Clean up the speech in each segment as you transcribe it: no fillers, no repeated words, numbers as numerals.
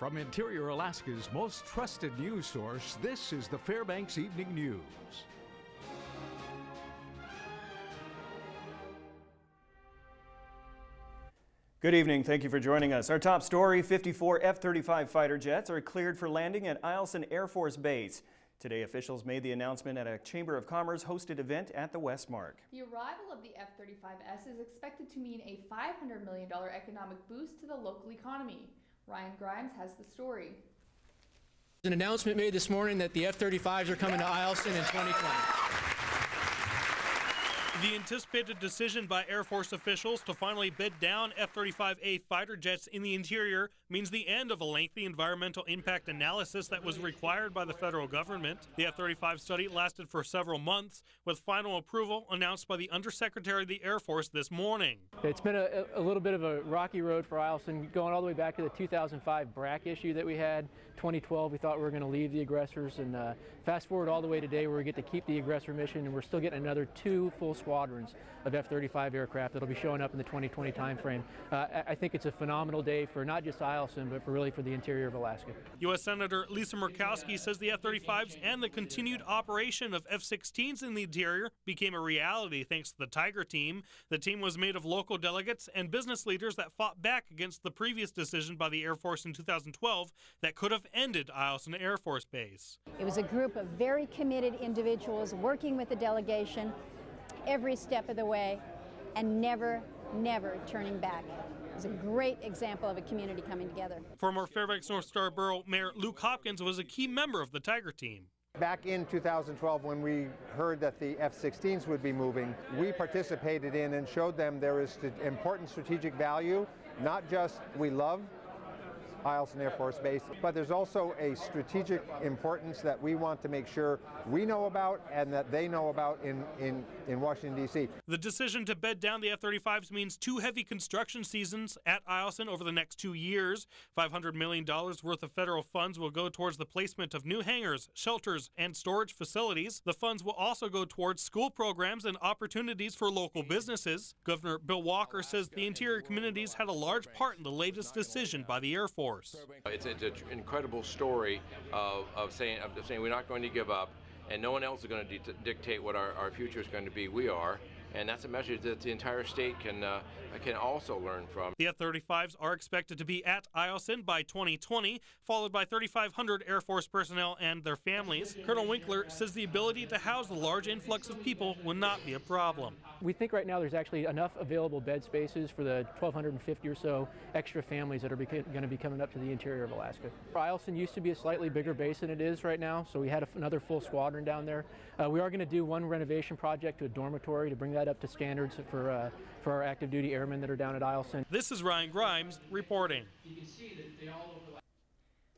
From Interior Alaska's most trusted news source, this is the Fbx Evening News. Good evening. Thank you for joining us. Our top story, 54 F-35 fighter jets are cleared for landing at Eielson Air Force Base. Today, officials made the announcement at a Chamber of Commerce hosted event at the Westmark. The arrival of the F-35S is expected to mean a $500 million economic boost to the local economy. Ryan Grimes has the story. An announcement made this morning that the F-35s are coming to Eielson in 2020. The anticipated decision by Air Force officials to finally bid down F-35A fighter jets in the interior means the end of a lengthy environmental impact analysis that was required by the federal government. The F-35 study lasted for several months, with final approval announced by the Undersecretary of the Air Force this morning. It's been a little bit of a rocky road for Eielson, going all the way back to the 2005 BRAC issue that we had. 2012, we thought we were going to leave the aggressors, and fast forward all the way today where we get to keep the aggressor mission, and we're still getting another 2 full squadrons of F-35 aircraft that'll be showing up in the 2020 timeframe. I think it's a phenomenal day for not just Eielson, but really for the interior of Alaska. U.S. Senator Lisa Murkowski says the F-35s and the continued operation of F-16s in the interior became a reality thanks to the Tiger team. The team was made of local delegates and business leaders that fought back against the previous decision by the Air Force in 2012 that could have ended Eielson Air Force Base. It was a group of very committed individuals working with the delegation every step of the way and never turning back. It was a great example of a community coming together. Former Fairbanks North Star Borough Mayor Luke Hopkins was a key member of the Tiger team. Back in 2012, when we heard that the F-16s would be moving, we participated in and showed them there is important strategic value, not just we love Eielson Air Force Base, but there's also a strategic importance that we want to make sure we know about and that they know about in Washington, D.C. The decision to bed down the F-35s means 2 heavy construction seasons at Eielson over the next 2 years. $500 million worth of federal funds will go towards the placement of new hangars, shelters, and storage facilities. The funds will also go towards school programs and opportunities for local businesses. Governor Bill Walker says the interior communities had a large part in the latest decision by the Air Force. It's an incredible story of saying we're not going to give up, and no one else is going to dictate what our future is going to be. We are, and that's a message that the entire state can also learn from. The F-35s are expected to be at Eielson by 2020, followed by 3,500 Air Force personnel and their families. Colonel Winkler says the ability to house the large influx of people will not be a problem. We think right now there's actually enough available bed spaces for the 1,250 or so extra families that are going to be coming up to the interior of Alaska. Eielson used to be a slightly bigger base than it is right now, so we had another full squadron down there. We are going to do one renovation project to a dormitory to bring that up to standards for our active duty airmen that are down at Eielson. This is Ryan Grimes reporting. You can see that they all overlap.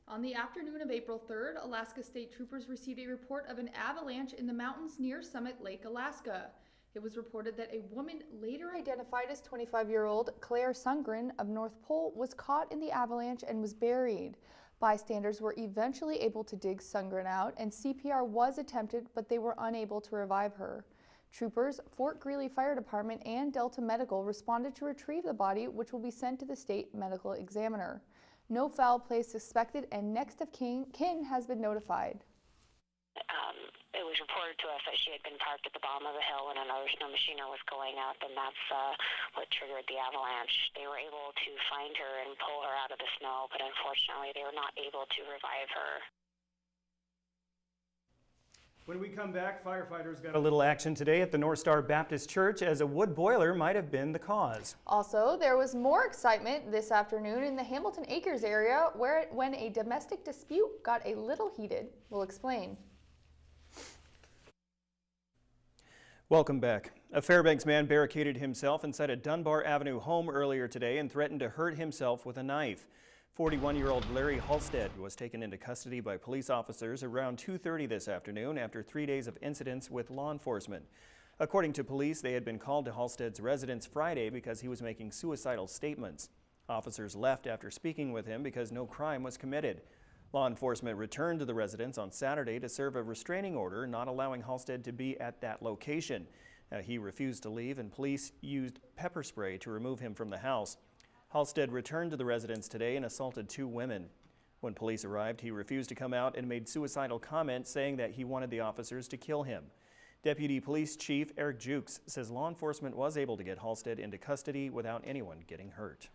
On the afternoon of April 3rd, Alaska State Troopers received a report of an avalanche in the mountains near Summit Lake, Alaska. It was reported that a woman later identified as 25-year-old Claire Sundgren of North Pole was caught in the avalanche and was buried. Bystanders were eventually able to dig Sundgren out, and CPR was attempted, but they were unable to revive her. Troopers, Fort Greely Fire Department, and Delta Medical responded to retrieve the body, which will be sent to the state medical examiner. No foul play suspected, and next of kin has been notified. It was reported to us that she had been parked at the bottom of the hill when another snow machineer was going up, and that's what triggered the avalanche. They were able to find her and pull her out of the snow, but unfortunately they were not able to revive her. When we come back, firefighters got a little action today at the North Star Baptist Church as a wood boiler might have been the cause. Also, there was more excitement this afternoon in the Hamilton Acres area when a domestic dispute got a little heated. We'll explain. Welcome back. A Fairbanks man barricaded himself inside a Dunbar Avenue home earlier today and threatened to hurt himself with a knife. 41-year-old Larry Halstead was taken into custody by police officers around 2:30 this afternoon after 3 days of incidents with law enforcement. According to police, they had been called to Halstead's residence Friday because he was making suicidal statements. Officers left after speaking with him because no crime was committed. Law enforcement returned to the residence on Saturday to serve a restraining order not allowing Halstead to be at that location. He refused to leave, and police used pepper spray to remove him from the house. Halstead returned to the residence today and assaulted 2 women. When police arrived, he refused to come out and made suicidal comments saying that he wanted the officers to kill him. Deputy Police Chief Eric Jukes says law enforcement was able to get Halstead into custody without anyone getting hurt.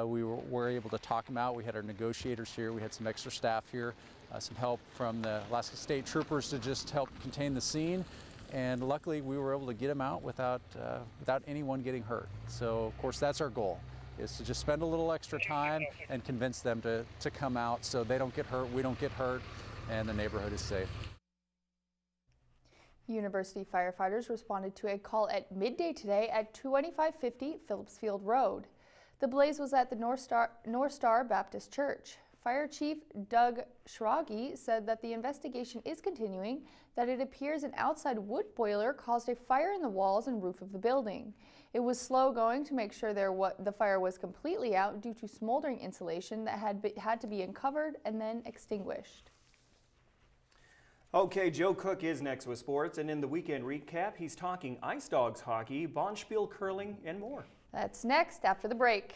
We were able to talk him out. We had our negotiators here. We had some extra staff here, some help from the Alaska State Troopers to just help contain the scene. And luckily, we were able to get him out without anyone getting hurt. So, of course, that's our goal, is to just spend a little extra time and convince them to come out so they don't get hurt, we don't get hurt, and the neighborhood is safe. University firefighters responded to a call at midday today at 2550 Phillips Field Road. The blaze was at the North Star Baptist Church. Fire Chief Doug Schrage said that the investigation is continuing, that it appears an outside wood boiler caused a fire in the walls and roof of the building. It was slow going to make sure the fire was completely out due to smoldering insulation that had to be uncovered and then extinguished. Okay, Joe Cook is next with sports, and in the weekend recap, he's talking Ice Dogs hockey, Bonspiel curling, and more. That's next after the break.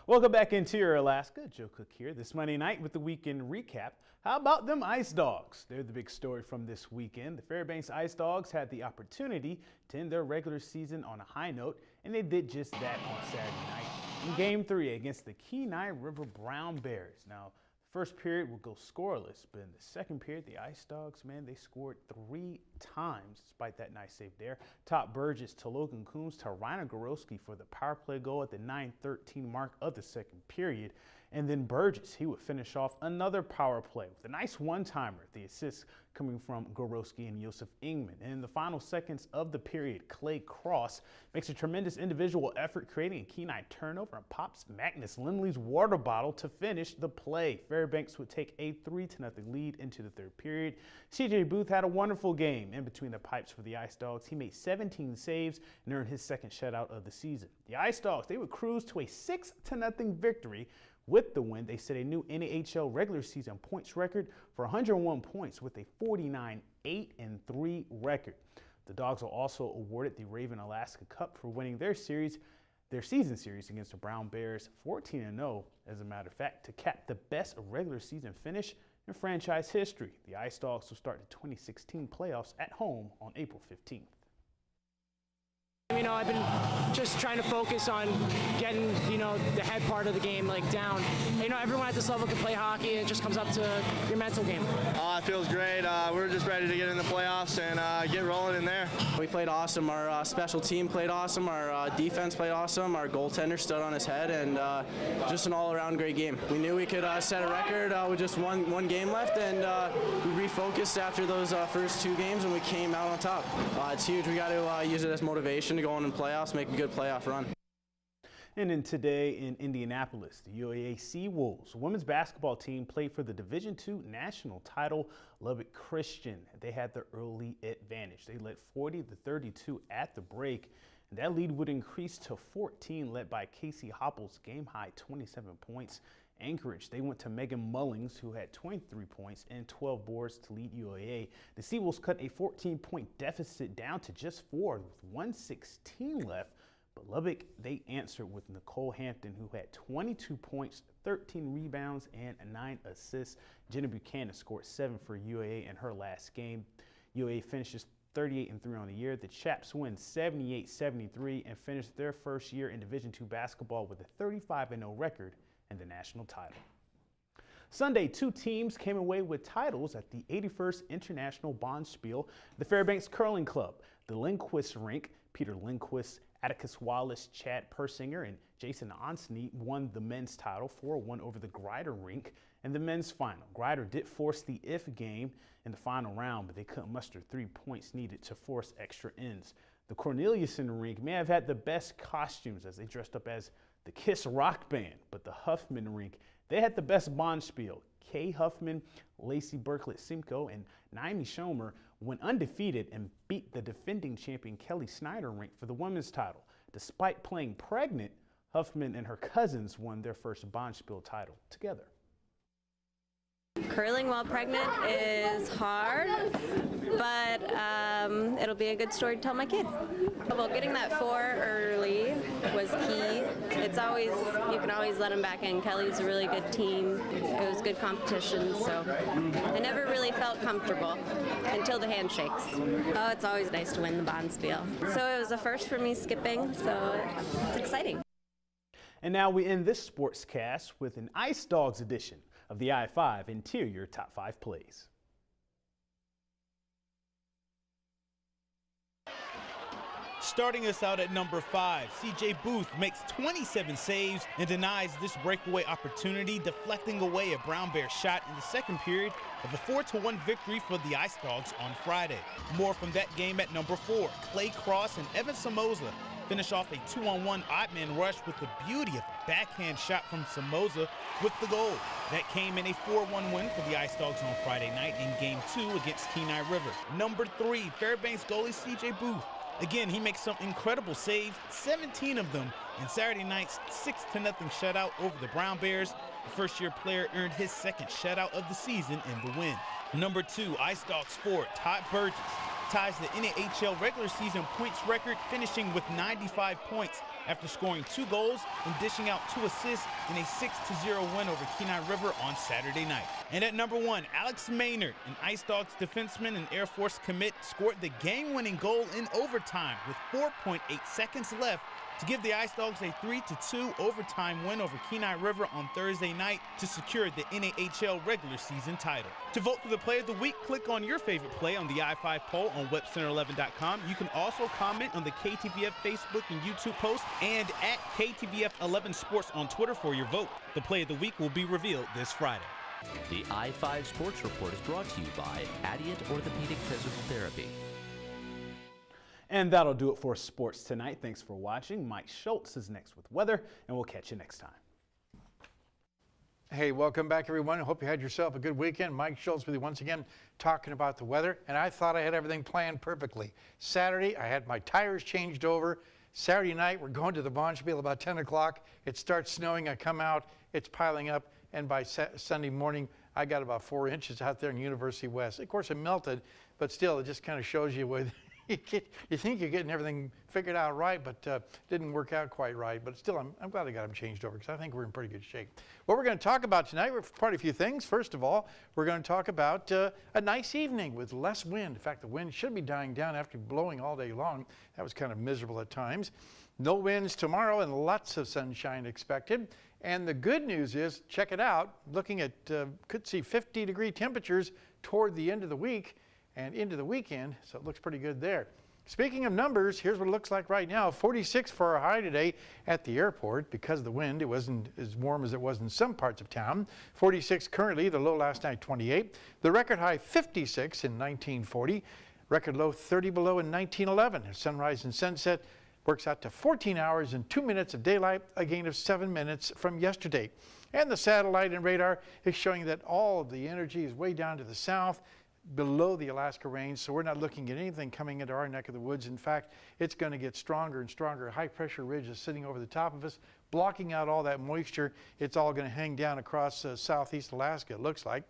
Welcome back into your Alaska. Joe Cook here this Monday night with the weekend recap. How about them Ice Dogs? They're the big story from this weekend. The Fairbanks Ice Dogs had the opportunity to end their regular season on a high note, and they did just that on Saturday night in Game 3 against the Kenai River Brown Bears. Now, the first period would go scoreless, but in the second period, the Ice Dogs, man, they scored 3 times despite that nice save there. Top Burgess to Logan Coombs to Ryan Gorowski for the power play goal at the 9:13 mark of the second period. And then Burgess, he would finish off another power play with a nice one-timer, the assist coming from Gorowski and Josef Ingman. And in the final seconds of the period, Clay Cross makes a tremendous individual effort, creating a Kenai turnover and pops Magnus Lindley's water bottle to finish the play. Fairbanks would take a 3-0 lead into the third period. CJ Booth had a wonderful game in between the pipes for the Ice Dogs. He made 17 saves and earned his second shutout of the season. The Ice Dogs, they would cruise to a 6-0 victory. With the win, they set a new NAHL regular season points record for 101 points with a 49-8-3 record. The Dogs were also awarded the Raven Alaska Cup for winning their season series against the Brown Bears 14-0, as a matter of fact, to cap the best regular season finish in franchise history. The Ice Dogs will start the 2016 playoffs at home on April 15th. You know, I've been just trying to focus on getting, the head part of the game, down. Everyone at this level can play hockey. It just comes up to your mental game. It feels great. We're just ready to get in the playoffs and get rolling in there. We played awesome. Our special team played awesome. Our defense played awesome. Our goaltender stood on his head, and just an all-around great game. We knew we could set a record with just one game left, and we refocused after those first 2 games, and we came out on top. It's huge. We got to use it as motivation to go on in playoffs, make a good playoff run. And then today in Indianapolis, the UAA Sea Wolves women's basketball team played for the Division II national title, Lubbock Christian. They had the early advantage. They led 40-32 at the break. And that lead would increase to 14, led by Casey Hopple's game-high 27 points. Anchorage, they went to Megan Mullings, who had 23 points and 12 boards to lead UAA. The Sea Wolves cut a 14-point deficit down to just 4 with 1:16 left. But Lubbock, they answered with Nicole Hampton, who had 22 points, 13 rebounds, and 9 assists. Jenna Buchanan scored 7 for UAA in her last game. UAA finishes 38-3 on the year. The Chaps win 78-73 and finished their first year in Division II basketball with a 35-0 record and the national title. Sunday, 2 teams came away with titles at the 81st International Bonspiel. The Fairbanks Curling Club, the Lindquist Rink, Peter Lindquist, Atticus Wallace, Chad Persinger, and Jason Onsney won the men's title 4-1 over the Grider Rink in the men's final. Grider did force the if game in the final round, but they couldn't muster 3 points needed to force extra ends. The Corneliuson Rink may have had the best costumes as they dressed up as the Kiss Rock Band, but the Huffman Rink, They had the best bonspiel. Kay Huffman, Lacey Berklet-Simcoe, and Naomi Schomer went undefeated and beat the defending champion Kelly Snyder-Rink for the women's title. Despite playing pregnant, Huffman and her cousins won their first bonspiel title together. Curling while pregnant is hard, but it'll be a good story to tell my kids. Well, getting that 4 early was key. It's always, you can always let them back in. Kelly's a really good team. It was good competition, so I never really felt comfortable until the handshakes. Oh, it's always nice to win the bonspiel. So it was a first for me skipping, so it's exciting. And now we end this sportscast with an Ice Dogs edition of the I-5 Interior Top 5 Plays. Starting us out at number 5, CJ Booth makes 27 saves and denies this breakaway opportunity, deflecting away a Brown Bear shot in the second period of a 4-1 victory for the Ice Dogs on Friday. More from that game at number 4, Clay Cross and Evan Somoza finish off a 2-on-1 odd man rush with the beauty of a backhand shot from Somoza with the goal. That came in a 4-1 win for the Ice Dogs on Friday night in Game 2 against Kenai River. Number 3, Fairbanks goalie CJ Booth. Again, he makes some incredible saves, 17 of them in Saturday night's 6-0 shutout over the Brown Bears. The first-year player earned his second shutout of the season in the win. Number 2, Ice Dogs forward Todd Burgess ties the NAHL regular season points record, finishing with 95 points after scoring 2 goals and dishing out 2 assists in a 6-0 win over Kenai River on Saturday night. And at number 1, Alex Maynard, an Ice Dogs defenseman and Air Force commit, scored the game-winning goal in overtime with 4.8 seconds left to give the Ice Dogs a 3-2 overtime win over Kenai River on Thursday night to secure the NAHL regular season title. To vote for the Play of the Week, click on your favorite play on the I-5 poll on webcenter11.com. You can also comment on the KTVF Facebook and YouTube post and at KTVF11 Sports on Twitter for your vote. The Play of the Week will be revealed this Friday. The I-5 Sports Report is brought to you by Adient Orthopedic Physical Therapy. And that'll do it for sports tonight. Thanks for watching. Mike Schultz is next with weather, and we'll catch you next time. Hey, welcome back, everyone. I hope you had yourself a good weekend. Mike Schultz with you once again talking about the weather, and I thought I had everything planned perfectly. Saturday, I had my tires changed over. Saturday night, we're going to the bonspiel about 10 o'clock. It starts snowing. I come out, it's piling up, and by Sunday morning, I got about 4 inches out there in University West. Of course, it melted, but still, it just kind of shows you with you think you're getting everything figured out right, but didn't work out quite right. But still, I'm glad I got them changed over because I think we're in pretty good shape. What we're going to talk about tonight, we're quite a few things. First of all, we're going to talk about a nice evening with less wind. In fact, the wind should be dying down after blowing all day long. That was kind of miserable at times. No winds tomorrow and lots of sunshine expected. And the good news is, check it out, looking at, could see 50-degree temperatures toward the end of the week and into the weekend, so it looks pretty good there. Speaking of numbers, here's what it looks like right now. 46 for our high today at the airport. Because of the wind, it wasn't as warm as it was in some parts of town. 46 currently, the low last night 28. The record high 56 in 1940. Record low 30 below in 1911. Sunrise and sunset works out to 14 hours and 2 minutes of daylight, a gain of 7 minutes from yesterday. And the satellite and radar is showing that all of the energy is way down to the south, below the Alaska range, so we're not looking at anything coming into our neck of the woods. In fact, it's going to get stronger and stronger. A high pressure ridge is sitting over the top of us, blocking out all that moisture. It's all going to hang down across southeast Alaska, it looks like.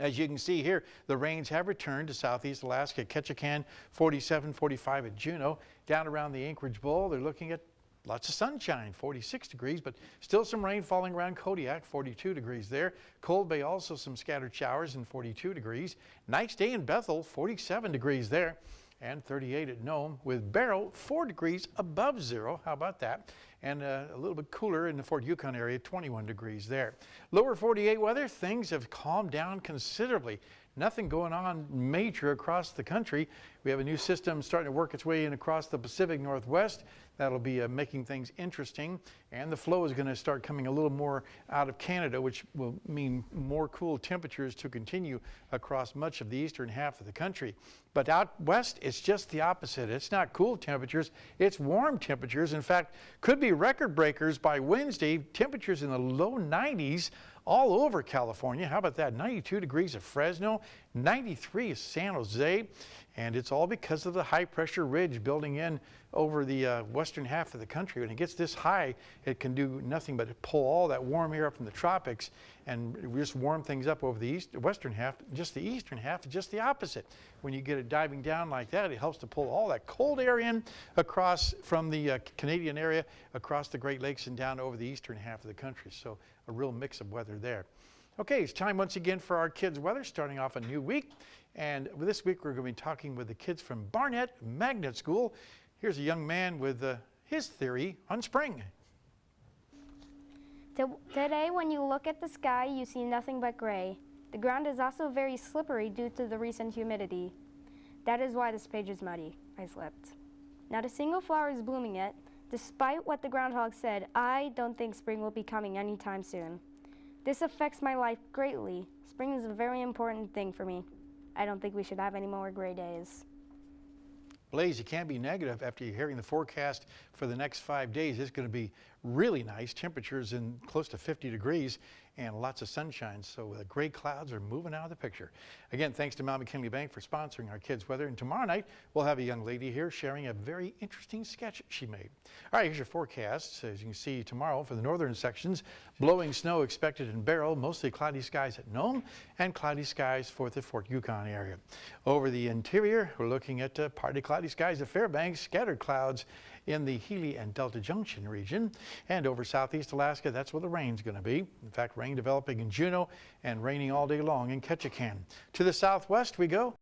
As you can see here, the rains have returned to southeast Alaska. Ketchikan, 47, 45 at Juneau. Down around the Anchorage Bowl, they're looking at lots of sunshine, 46 degrees, but still some rain falling around Kodiak, 42 degrees there. Cold Bay, also some scattered showers and 42 degrees. Nice day in Bethel, 47 degrees there, and 38 at Nome, with Barrow 4 degrees above zero. How about that? And a little bit cooler in the Fort Yukon area, 21 degrees there. Lower 48 weather, things have calmed down considerably. nothing going on major across the country. We have a new system starting to work its way in across the Pacific Northwest. That'll be making things interesting, and the flow is going to start coming a little more out of Canada, which will mean more cool temperatures to continue across much of the eastern half of the country. But out west, it's just the opposite. It's not cool temperatures, it's warm temperatures. In fact, could be record breakers by Wednesday, temperatures in the low 90s all over California. How about that? 92 degrees at Fresno, 93 at San Jose, and it's all because of the high pressure ridge building in over the western half of the country. When it gets this high, it can do nothing but pull all that warm air up from the tropics and just warm things up over the western half. Just the eastern half is just the opposite. When you get it diving down like that, it helps to pull all that cold air in across from the Canadian area, across the Great Lakes and down over the eastern half of the country. So a real mix of weather there. Okay, it's time once again for our kids' weather, starting off a new week. And this week we're going to be talking with the kids from Barnett Magnet School. Here's a young man with his theory on spring. Today, when you look at the sky, you see nothing but gray. The ground is also very slippery due to the recent humidity. That is why this page is muddy. I slipped. Not a single flower is blooming yet. Despite what the groundhog said, I don't think spring will be coming anytime soon. This affects my life greatly. Spring is a very important thing for me. I don't think we should have any more gray days. Blaze, you can't be negative after you're hearing the forecast for the next 5 days. It's going to be really nice. Temperatures in close to 50 degrees and lots of sunshine. So the gray clouds are moving out of the picture. Again, thanks to Mount McKinley Bank for sponsoring our kids' weather. And tomorrow night, we'll have a young lady here sharing a very interesting sketch she made. All right, here's your forecast. As you can see tomorrow for the northern sections, blowing snow expected in Barrow, mostly cloudy skies at Nome, and cloudy skies for the Fort Yukon area. Over the interior, we're looking at partly cloudy skies at Fairbanks, scattered clouds in the Healy and Delta Junction region. And over southeast Alaska, that's where the rain's going to be. In fact, rain developing in Juneau and raining all day long in Ketchikan. To the southwest we go.